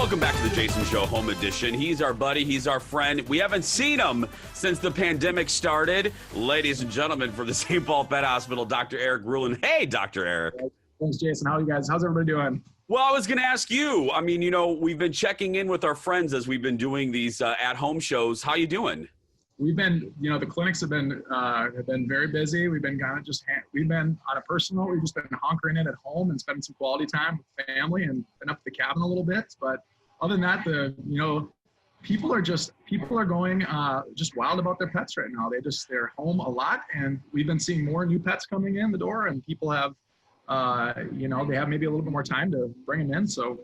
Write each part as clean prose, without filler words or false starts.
Welcome back to the Jason Show Home Edition. He's our buddy. He's our friend. We haven't seen him since the pandemic started. Ladies and gentlemen, for the St. Paul Pet Hospital, Dr. Eric Ruhland. Hey, Dr. Eric. Thanks, Jason. How are you guys? How's everybody doing? Well, I was going to ask you. I mean, we've been checking in with our friends as we've been doing these at-home shows. How you doing? We've been, the clinics have been very busy. We've been we've been on a personal. We've just been hunkering in at home and spending some quality time with family and been up at the cabin a little bit. But other than that, people are going just wild about their pets right now. They're home a lot, and we've been seeing more new pets coming in the door, and people have, they have maybe a little bit more time to bring them in. So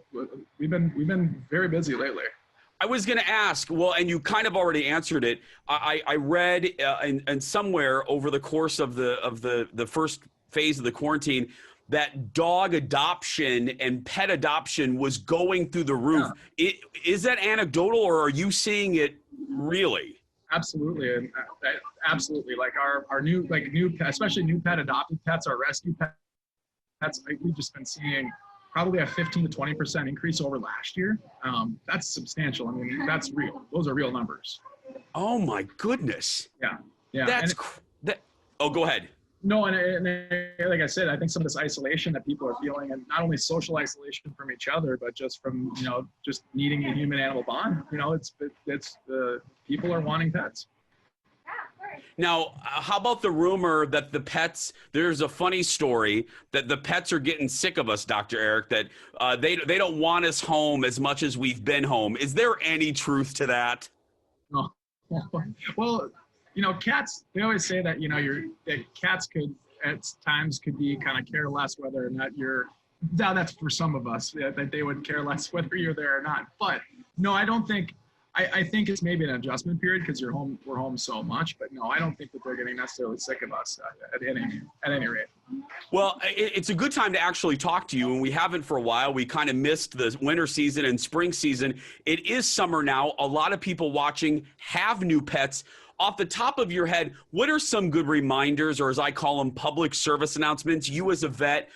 we've been very busy lately. I was going to ask, well, and you kind of already answered it. I read and somewhere over the course of the first phase of the quarantine that dog adoption and pet adoption was going through the roof. Yeah. Is that anecdotal, or are you seeing it really? Absolutely, and absolutely. Like our new especially new pet adopted pets, our rescue pets. We've just been seeing probably a 15 to 20% increase over last year. That's substantial. I mean, that's real. Those are real numbers. Oh my goodness. Yeah. Oh, go ahead. No, and like I said, I think some of this isolation that people are feeling, and not only social isolation from each other, but just from just needing the human-animal bond. It's people are wanting pets. Now, how about the rumor that the pets, there's a funny story that the pets are getting sick of us, Dr. Eric, that they don't want us home as much as we've been home. Is there any truth to that? No. Well, cats, they always say that, that cats could, at times, could be kind of careless whether or not now that's for some of us, that they would care less whether you're there or not. But no, I don't think, I think it's maybe an adjustment period because we're home so much, but no, I don't think that they're getting necessarily sick of us at any rate. Well, it's a good time to actually talk to you, and we haven't for a while. We kind of missed the winter season and spring season. It is summer now. A lot of people watching have new pets. Off the top of your head, what are some good reminders, or as I call them, public service announcements? You as a vet,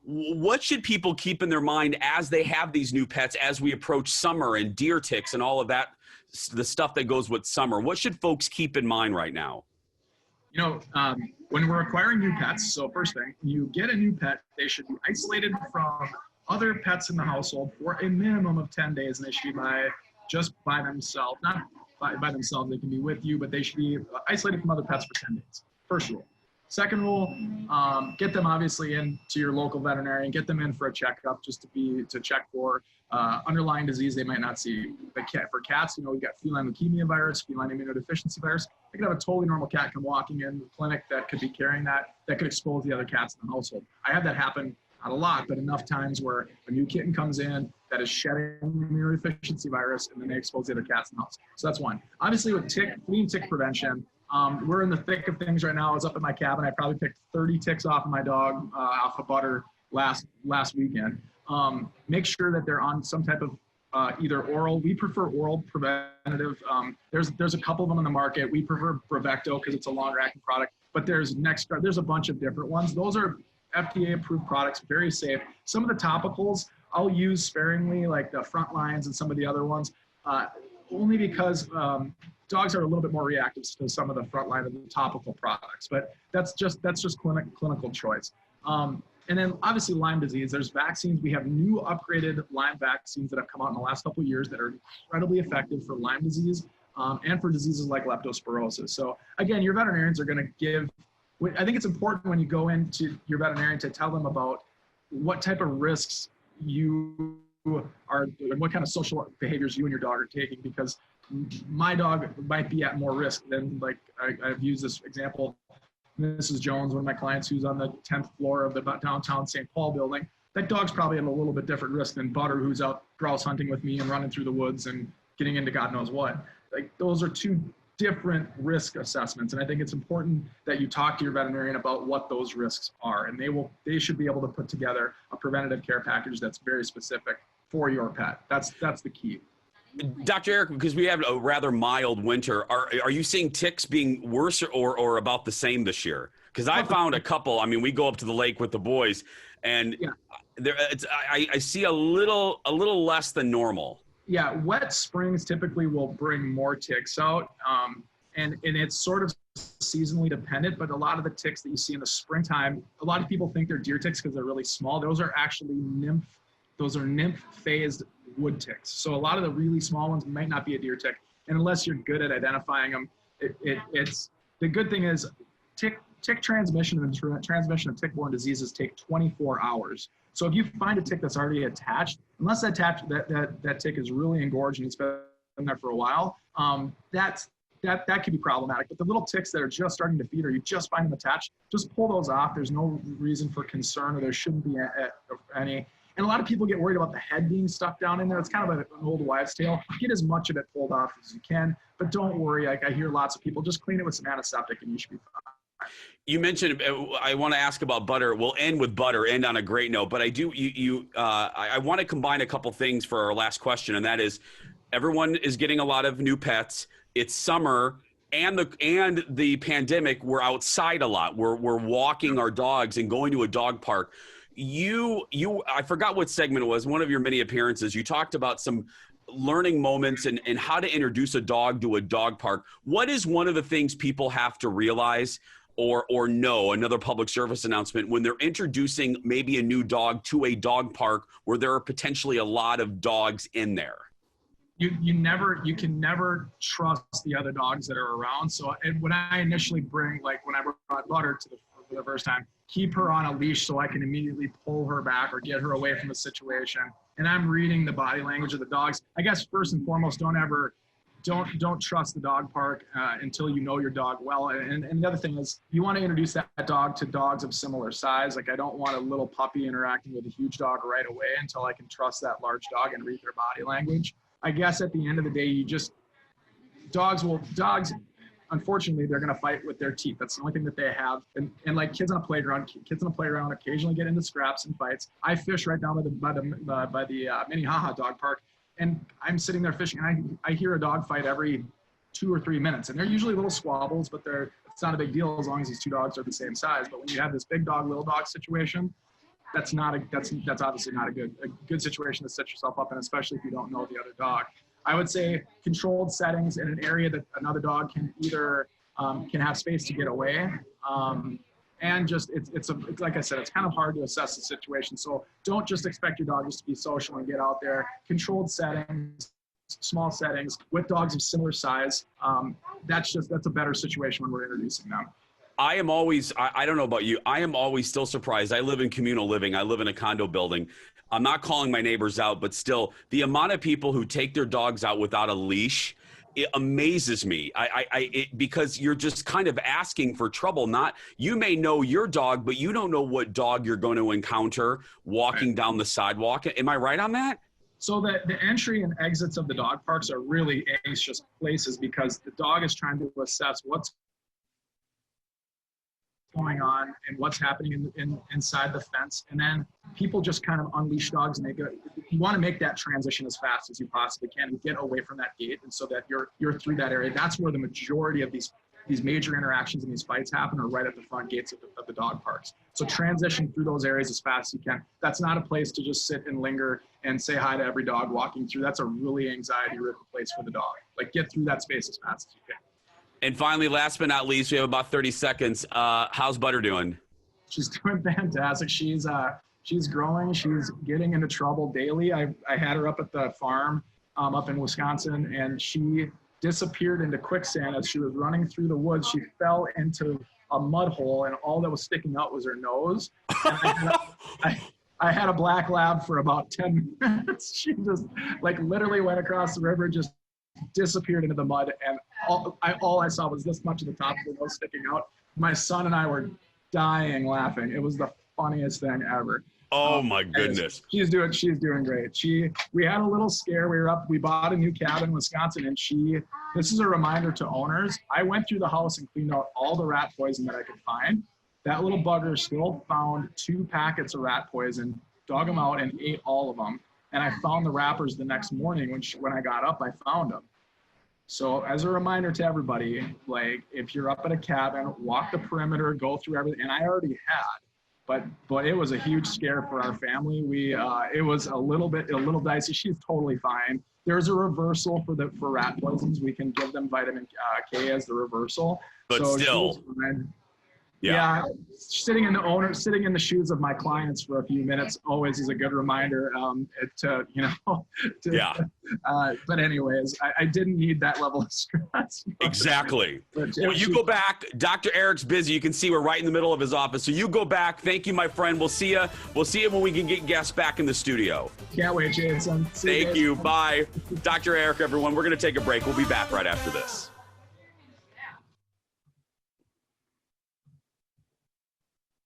what should people keep in their mind as they have these new pets, as we approach summer and deer ticks and all of that, the stuff that goes with summer? What should folks keep in mind right now? When we're acquiring new pets, so first thing, you get a new pet, they should be isolated from other pets in the household for a minimum of 10 days, and they should be just by themselves. Not by themselves, they can be with you, but they should be isolated from other pets for 10 days. First rule. Second rule, get them obviously into your local veterinarian, get them in for a checkup just to check for underlying disease they might not see. For cats, we got feline leukemia virus, feline immunodeficiency virus. They could have a totally normal cat come walking in the clinic that could be carrying that could expose the other cats in the household. I have that happen, not a lot, but enough times where a new kitten comes in that is shedding immunodeficiency virus, and then they expose the other cats in the house. So that's one. Obviously with flea and tick prevention, we're in the thick of things right now. I was up in my cabin. I probably picked 30 ticks off of my dog, off of butter last weekend. Make sure that they're on some type of either oral. We prefer oral preventative. There's a couple of them on the market. We prefer Bravecto because it's a longer acting product, but there's a bunch of different ones. Those are FDA approved products, very safe. Some of the topicals I'll use sparingly, like the front lines and some of the other ones, only because dogs are a little bit more reactive to some of the frontline of the topical products, but that's just clinical choice. And then obviously Lyme disease, there's vaccines. We have new upgraded Lyme vaccines that have come out in the last couple of years that are incredibly effective for Lyme disease and for diseases like leptospirosis. So again, your veterinarians are gonna I think it's important when you go into your veterinarian to tell them about what type of risks you are, and what kind of social behaviors you and your dog are taking, because my dog might be at more risk than, like I've used this example. Mrs. Jones, one of my clients who's on the 10th floor of the downtown St. Paul building, that dog's probably at a little bit different risk than Butter, who's out grouse hunting with me and running through the woods and getting into God knows what. Like, those are two different risk assessments. And I think it's important that you talk to your veterinarian about what those risks are. And they should be able to put together a preventative care package that's very specific for your pet. That's the key. Dr. Eric, because we have a rather mild winter, are you seeing ticks being worse or about the same this year? Because I found a couple. I mean, we go up to the lake with the boys, and I see a little less than normal. Yeah, wet springs typically will bring more ticks out, and it's sort of seasonally dependent. But a lot of the ticks that you see in the springtime, a lot of people think they're deer ticks because they're really small. Those are actually nymph. Those are nymph-phased wood ticks. So a lot of the really small ones might not be a deer tick, and unless you're good at identifying them, it's the good thing is tick transmission and transmission of tick-borne diseases take 24 hours. So if you find a tick that's already attached, unless that tick is really engorged and it's been there for a while, that could be problematic. But the little ticks that are just starting to feed or you just find them attached, just pull those off. There's no reason for concern, or there shouldn't be any. And a lot of people get worried about the head being stuck down in there. It's kind of an old wives' tale. Get as much of it pulled off as you can, but don't worry. Like I hear lots of people, just clean it with some antiseptic and you should be fine. You mentioned, I want to ask about butter. We'll end with butter, end on a great note, but I want to combine a couple things for our last question. And that is, everyone is getting a lot of new pets. It's summer and the pandemic. We're outside a lot. We're walking our dogs and going to a dog park. I forgot what segment it was. One of your many appearances, you talked about some learning moments and how to introduce a dog to a dog park. What is one of the things people have to realize or know, another public service announcement, when they're introducing maybe a new dog to a dog park where there are potentially a lot of dogs in there? You can never trust the other dogs that are around. So when I initially when I brought Butter for the first time, keep her on a leash so I can immediately pull her back or get her away from the situation. And I'm reading the body language of the dogs. I guess first and foremost, don't trust the dog park until you know your dog well. And the other thing is, you want to introduce that dog to dogs of similar size. Like I don't want a little puppy interacting with a huge dog right away until I can trust that large dog and read their body language. I guess at the end of the day, dogs, unfortunately, they're going to fight with their teeth. That's the only thing that they have. And like kids on a playground occasionally get into scraps and fights. I fish right down by the Minnehaha dog park. And I'm sitting there fishing, and I hear a dog fight every 2 or 3 minutes. And they're usually little squabbles, but it's not a big deal as long as these two dogs are the same size. But when you have this big dog, little dog situation, that's obviously not a good situation to set yourself up in, especially if you don't know the other dog. I would say controlled settings in an area that another dog can either can have space to get away. And just it's like I said, it's kind of hard to assess the situation. So don't just expect your dog just to be social and get out there. Controlled settings, small settings with dogs of similar size. That's a better situation when we're introducing them. I am always, I don't know about you, I am always still surprised. I live in communal living. I live in a condo building. I'm not calling my neighbors out, but still the amount of people who take their dogs out without a leash, it amazes me. Because you're just kind of asking for trouble. You may know your dog, but you don't know what dog you're going to encounter walking down the sidewalk. Am I right on that? So the entry and exits of the dog parks are really anxious places because the dog is trying to assess what's going on and what's happening inside the fence. And then people just kind of unleash dogs, and you want to make that transition as fast as you possibly can and get away from that gate, and so that you're through that area. That's where the majority of these major interactions and these fights happen, are right at the front gates of the dog parks. So transition through those areas as fast as you can. That's not a place to just sit and linger and say hi to every dog walking through. That's a really anxiety-ridden place for the dog. Like, get through that space as fast as you can. And finally, last but not least, we have about 30 seconds. How's Butter doing? She's doing fantastic. She's growing. She's getting into trouble daily. I had her up at the farm up in Wisconsin, and she disappeared into quicksand as she was running through the woods. She fell into a mud hole, and all that was sticking out was her nose. I had a black lab for about 10 minutes. She just literally went across the river, just disappeared into the mud, and all I saw was this much of the top of the nose sticking out. My son and I were dying laughing. It was the funniest thing ever. Oh my goodness. She's doing great. We had a little scare. We bought a new cabin in Wisconsin, and this is a reminder to owners. I went through the house and cleaned out all the rat poison that I could find. That little bugger still found 2 packets of rat poison, dug them out, and ate all of them. And I found the wrappers the next morning when I got up. I found them. So as a reminder to everybody, if you're up at a cabin, walk the perimeter, go through everything. And I already had. but it was a huge scare for our family. It was a little dicey. She's totally fine. There's a reversal for rat poisons. We can give them vitamin K as the reversal. But so still, yeah, sitting in the shoes of my clients for a few minutes always is a good reminder. But anyways, I didn't need that level of stress. Exactly. Well, you go back. Dr. Eric's busy. You can see we're right in the middle of his office. So you go back. Thank you, my friend. We'll see you. We'll see you when we can get guests back in the studio. Can't wait, Jason. Thank you. Bye. Dr. Eric, everyone. We're going to take a break. We'll be back right after this.